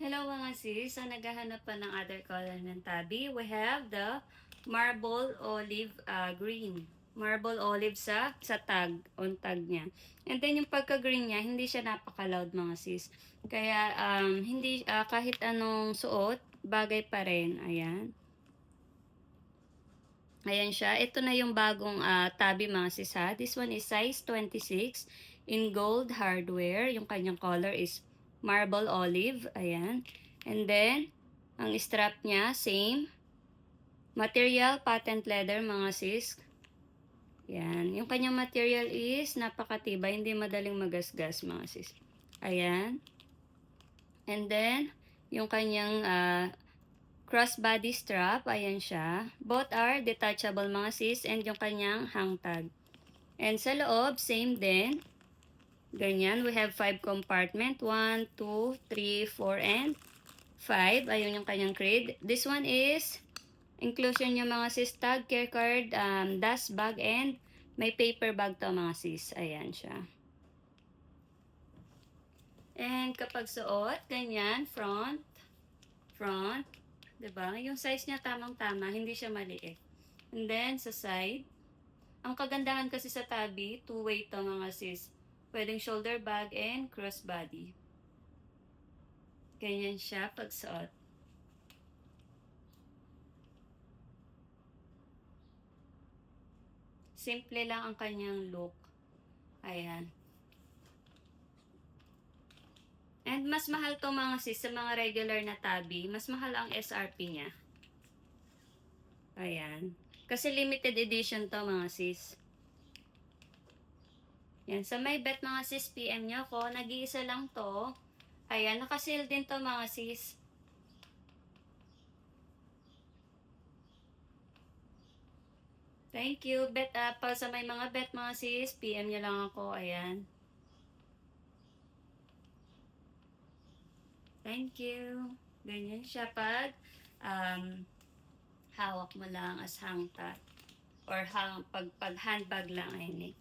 Hello mga sis, sa naghahanap pa ng other color ng tabi, we have the marble olive green. Marble olive sa tag, on tag niya. And then yung pagka-green niya, hindi siya napaka-loud mga sis. Kaya hindi kahit anong suot, bagay pa rin. Ayan. Ayan siya. Ito na yung bagong tabi mga sis ha. This one is size 26 in gold hardware. Yung kanyang color is marble olive. Ayan. And then, ang strap niya, same. Material, patent leather mga sis. Ayan. Yung kanyang material is napakatibay. Hindi madaling magasgas mga sis. Ayan. And then, yung kanyang crossbody strap, ayan siya. Both are detachable mga sis and yung kanyang hang tag. And sa loob, same din. Ganyan, we have 5 compartment. 1, 2, 3, 4, and 5. Ayun yung kanyang crate. This one is inclusion yung mga sis tag, care card, dust bag, and may paper bag to mga sis. Ayan siya. And kapag suot, ganyan, front, 'di ba? Yung size niya tamang-tama, hindi siya maliit. And then sa side, ang kagandahan kasi sa tabi, two-way to mga sis. Pwedeng shoulder bag and crossbody. Ganyan siya pag suot. Simple lang ang kanyang look. Ayan. And mas mahal to mga sis sa mga regular na tabi. Mas mahal ang SRP niya. Ayan. Kasi limited edition to mga sis. Yan. Sa may bet mga sis, PM nyo ko. Nag-iisa lang to. Ayan. Nakasil din to mga sis. Thank you. Bet pa sa may mga bet mga sis, PM nyo lang ako. Ayan. Thank you. Ganyan siya pag hawak mo lang as hang tag or pag handbag lang ay